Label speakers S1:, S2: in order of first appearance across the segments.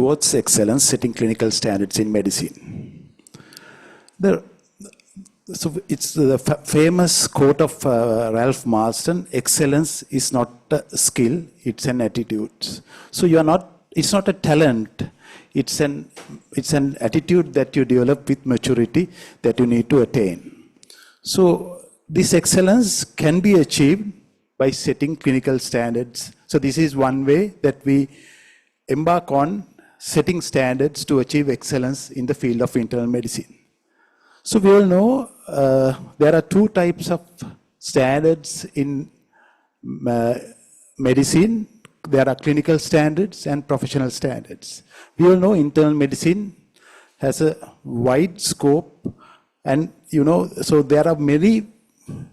S1: towards excellence, setting clinical standards in medicine. So it's the famous quote of Ralph Marston: excellence is not a skill, it's an attitude. So it's not a talent, it's an attitude that you develop with maturity that you need to attain. So this excellence can be achieved by setting clinical standards. So this is one way that we embark on setting standards to achieve excellence in the field of internal medicine. So we all know there are two types of standards in medicine. There are clinical standards and professional standards. We all know internal medicine has a wide scope, and so there are many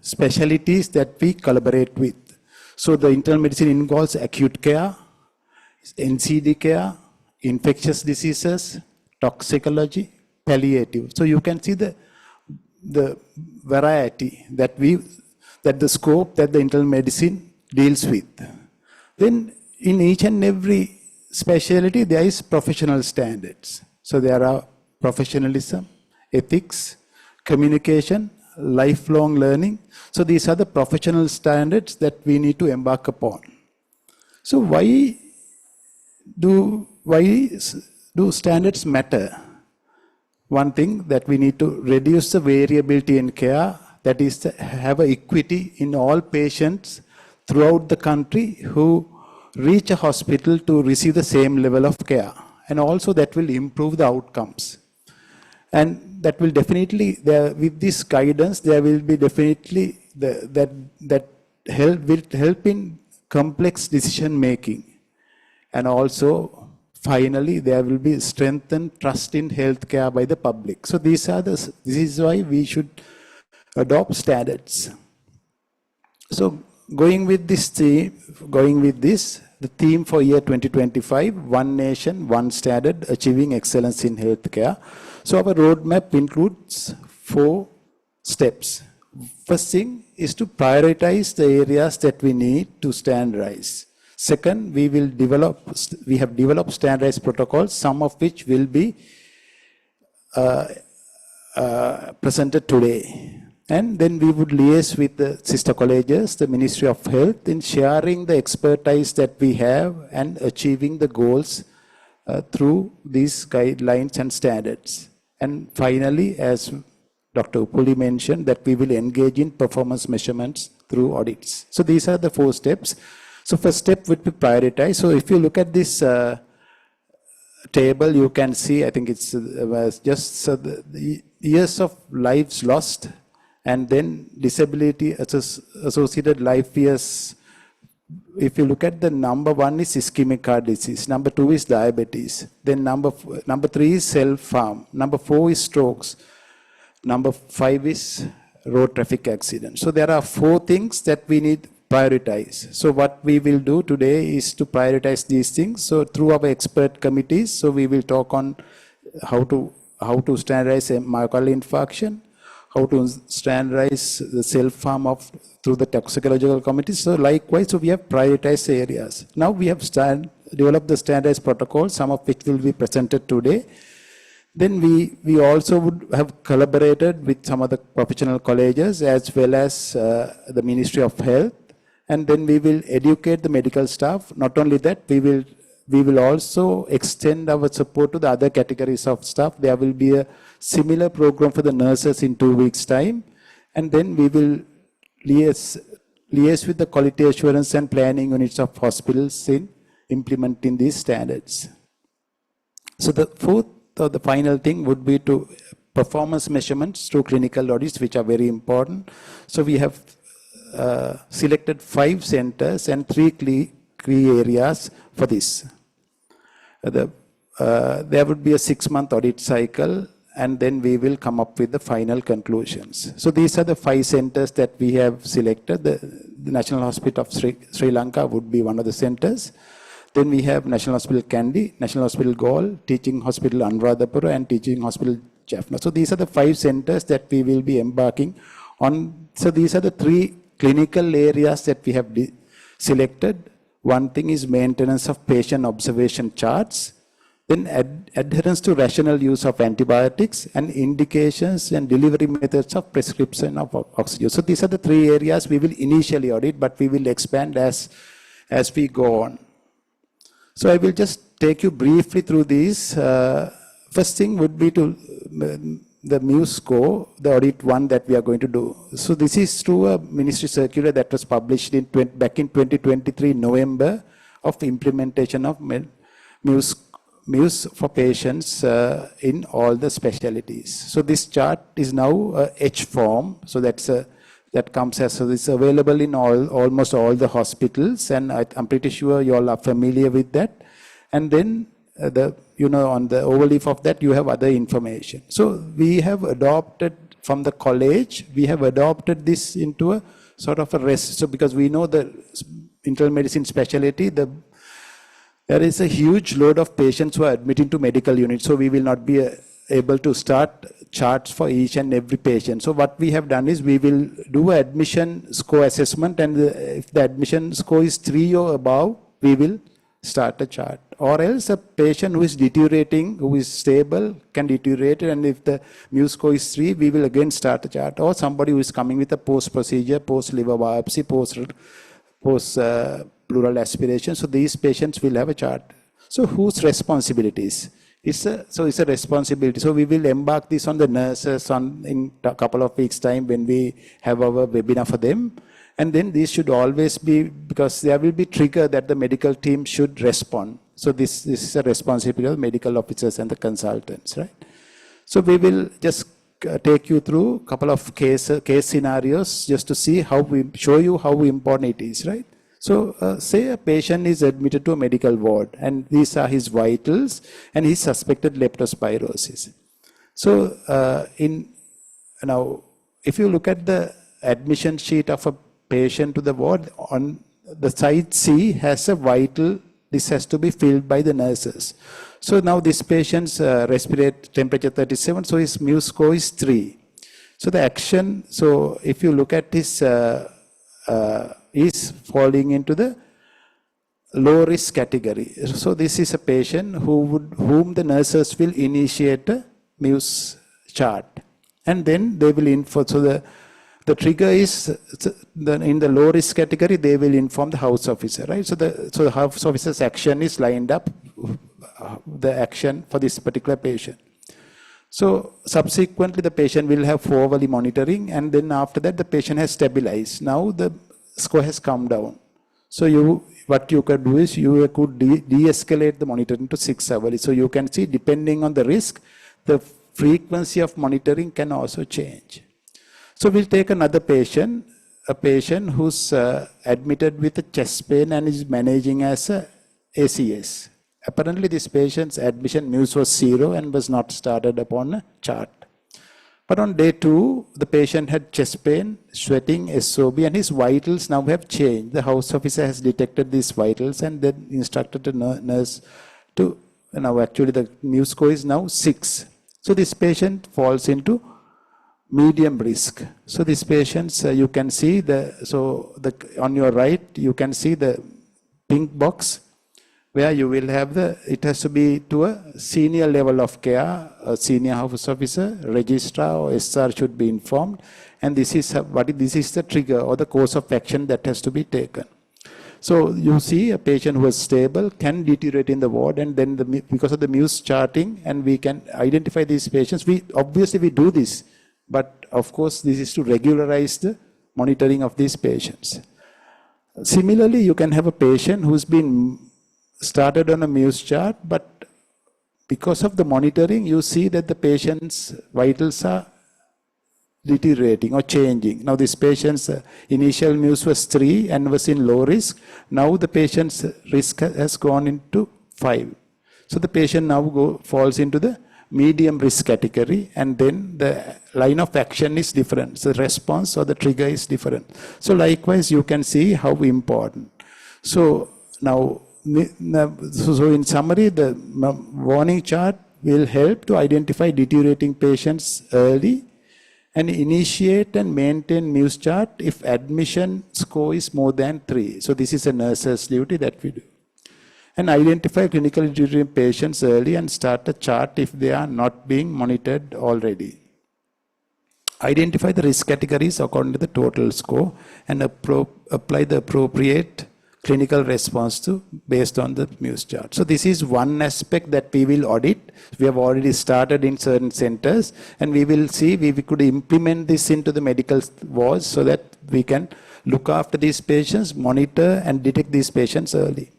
S1: specialties that we collaborate with. So the internal medicine involves acute care, NCD care, infectious diseases, toxicology, palliative. So you can see the variety that the scope that the internal medicine deals with. Then in each and every specialty there is professional standards. So there are professionalism, ethics, communication, lifelong learning. So these are the professional standards that we need to embark upon. So why do standards matter? One thing that we need to reduce the variability in care, that is to have an equity in all patients throughout the country who reach a hospital to receive the same level of care. And also that will improve the outcomes. And that will definitely, with this guidance, there will be definitely that will help in complex decision making. And also, finally, there will be strengthened trust in healthcare by the public. So this is why we should adopt standards. So going with this, the theme for year 2025, One Nation, One Standard, Achieving Excellence in Healthcare. So our roadmap includes 4 steps. First thing is to prioritize the areas that we need to standardize. Second, we have developed standardized protocols, some of which will be presented today. And then we would liaise with the sister colleges, the Ministry of Health, in sharing the expertise that we have and achieving the goals through these guidelines and standards. And finally, as Dr. Upuli mentioned, that we will engage in performance measurements through audits. So these are the 4 steps. So first step would be prioritize. So if you look at this table, you can see, I think it's just the years of lives lost, and then disability associated life years. If you look at the number 1 is ischemic heart disease, number 2 is diabetes, then number 3 is self-harm, number 4 is strokes, number 5 is road traffic accident. So there are 4 things that we need prioritize. So what we will do today is to prioritize these things. So through our expert committees, so we will talk on how to standardize a myocardial infarction, how to standardize the self-harm through the toxicological committees. So likewise, so we have prioritized areas. Now we have developed the standardized protocols, some of which will be presented today. Then we also would have collaborated with some of the professional colleges as well as the Ministry of Health. And then we will educate the medical staff. Not only that, we will also extend our support to the other categories of staff. There will be a similar program for the nurses in 2 weeks' time. And then we will liaise with the quality assurance and planning units of hospitals in implementing these standards. So the fourth or the final thing would be to performance measurements through clinical audits, which are very important. So we have selected 5 centers and 3 key areas for this. There would be a 6-month audit cycle, and then we will come up with the final conclusions. So these are the 5 centers that we have selected. The National Hospital of Sri Lanka would be one of the centers. Then we have National Hospital Kandy, National Hospital Galle, Teaching Hospital Anuradhapura, and Teaching Hospital Jaffna. So these are the 5 centers that we will be embarking on. So these are the 3 clinical areas that we have selected. One thing is maintenance of patient observation charts. Then adherence to rational use of antibiotics and indications and delivery methods of prescription of oxygen. So these are the three areas we will initially audit, but we will expand as we go on. So I will just take you briefly through these. First thing would be to the MUSCO, the audit one that we are going to do. So this is through a ministry circular that was published back in 2023 November of implementation of MUS for patients in all the specialties. So this chart is now a H form. So that comes as, so it's available in almost all the hospitals, and I'm pretty sure you all are familiar with that. And then on the overleaf of that, you have other information. So we have adopted from the college, we have adopted this into a sort of a rest. So because we know the internal medicine specialty, there is a huge load of patients who are admitted to medical units. So we will not be able to start charts for each and every patient. So what we have done is we will do an admission score assessment, and if the admission score is 3 or above, we will start a chart. Or else a patient who is deteriorating, who is stable, can deteriorate, and if the MU score is 3, we will again start a chart. Or somebody who is coming with a post-procedure, post-liver biopsy, post-pleural aspiration. So these patients will have a chart. So whose responsibilities? It's a responsibility. So we will embark this on the nurses in a couple of weeks' time when we have our webinar for them. And then this should always be, because there will be trigger that the medical team should respond. So this is a responsibility of medical officers and the consultants, right? So we will just take you through a couple of case scenarios just to see show you how important it is, right? So say a patient is admitted to a medical ward, and these are his vitals, and he suspected leptospirosis. So now, if you look at the admission sheet of a patient to the ward, on the side C has a vital. This has to be filled by the nurses. So now this patient's respiratory temperature 37, so his MU score is 3. So the action, so if you look at this, is falling into the low risk category. So this is a patient whom the nurses will initiate a MUS chart, and then they will inform. So the trigger is in the low risk category, they will inform the house officer, right? So the house officer's action is lined up, the action for this particular patient. So subsequently, the patient will have 4-hourly monitoring, and then after that, the patient has stabilized. Now the score has come down. So what you could do is you could de-escalate the monitoring to 6-hourly. So you can see, depending on the risk, the frequency of monitoring can also change. So we'll take another patient, a patient who's admitted with a chest pain and is managing as a ACS. Apparently this patient's admission MUS was 0 and was not started upon a chart. But on day 2, the patient had chest pain, sweating, SOB, and his vitals now have changed. The house officer has detected these vitals and then instructed the nurse to, now actually the MU score is now 6. So this patient falls into medium risk. So these patients, you can see on your right, you can see the pink box where you will have it has to be to a senior level of care, a senior house officer, registrar or SR should be informed. And this is the trigger or the course of action that has to be taken. So you see a patient who is stable can deteriorate in the ward, and then because of the MUS charting, and we can identify these patients. Obviously we do this, but of course this is to regularize the monitoring of these patients. Similarly, you can have a patient who's been started on a MUS chart, but because of the monitoring, you see that the patient's vitals are deteriorating or changing. Now this patient's initial MUS was 3 and was in low risk. Now the patient's risk has gone into 5. So the patient now falls into the medium risk category, and then the line of action is different. So the response or the trigger is different. So likewise, you can see how important. So now, so in summary, the warning chart will help to identify deteriorating patients early and initiate and maintain MUS chart if admission score is more than 3. So this is a nurse's duty that we do. and identify clinically deteriorating patients early and start a chart if they are not being monitored already. Identify the risk categories according to the total score and apply the appropriate clinical response to based on the Muse chart. So this is one aspect that we will audit. We have already started in certain centers, and we will see we could implement this into the medical wards so that we can look after these patients, monitor and detect these patients early.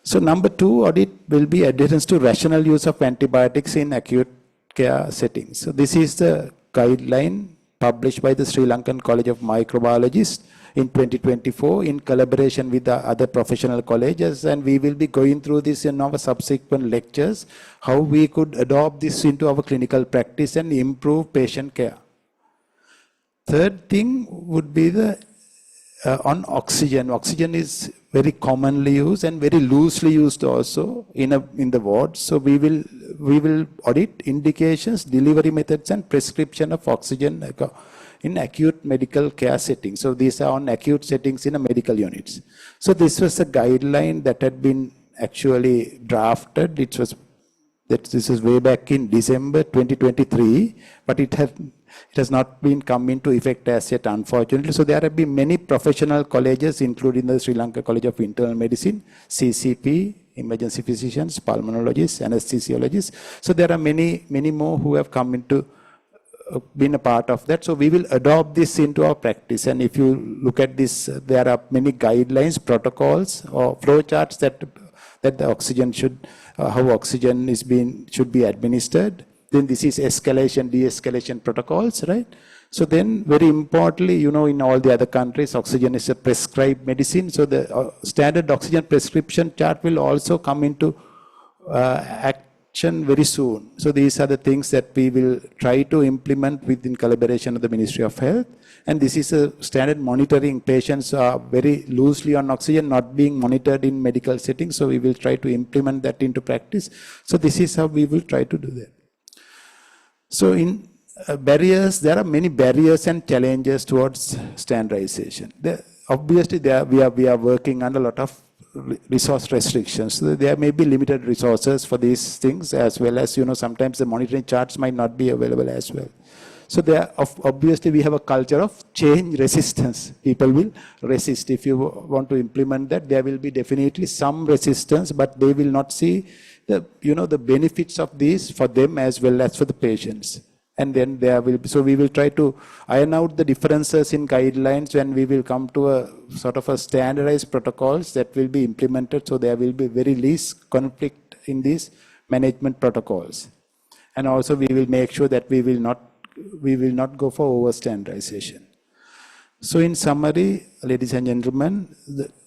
S1: So number 2 audit will be adherence to rational use of antibiotics in acute care settings. So this is the guideline published by the Sri Lankan College of Microbiologists in 2024 in collaboration with the other professional colleges, and we will be going through this in our subsequent lectures, how we could adopt this into our clinical practice and improve patient care. Third thing would be the on oxygen. Oxygen is very commonly used and very loosely used also in the ward. So we will audit indications, delivery methods, and prescription of oxygen in acute medical care settings. So these are on acute settings in a medical units. So this was a guideline that had been actually drafted. This is way back in December 2023, but it has not been come into effect as yet, unfortunately. So there have been many professional colleges, including the Sri Lanka College of Internal Medicine, CCP, emergency physicians, pulmonologists, anesthesiologists. So there are many more who have come into been a part of that. So we will adopt this into our practice. And if you look at this, there are many guidelines, protocols, or flowcharts that the oxygen how oxygen should be administered. Then this is escalation, de-escalation protocols, right? So then very importantly, in all the other countries, oxygen is a prescribed medicine. So the standard oxygen prescription chart will also come into action very soon. So these are the things that we will try to implement within collaboration of the Ministry of Health. And this is a standard monitoring. Patients are very loosely on oxygen, not being monitored in medical settings. So we will try to implement that into practice. So this is how we will try to do that. So in barriers, there are many barriers and challenges towards standardization. Obviously, we are working under a lot of resource restrictions. So there may be limited resources for these things, as well as, sometimes the monitoring charts might not be available as well. So obviously we have a culture of change resistance. People will resist. If you want to implement that, there will be definitely some resistance, but they will not see the benefits of these for them as well as for the patients. And then there will be, so we will try to iron out the differences in guidelines, and we will come to a sort of a standardized protocols that will be implemented. So there will be very least conflict in these management protocols. And also we will make sure that we will not go for over standardization. So in summary, ladies and gentlemen,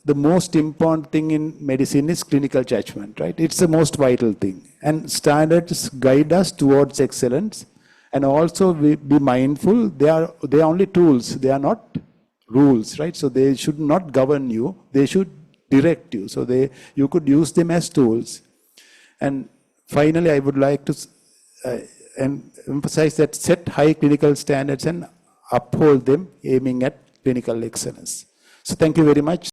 S1: the most important thing in medicine is clinical judgment, right? It's the most vital thing. And standards guide us towards excellence. And also be mindful, they are only tools, they are not rules, right? So they should not govern you, they should direct you. So you could use them as tools. And finally, I would like to emphasize that set high clinical standards and uphold them, aiming at clinical excellence. So thank you very much.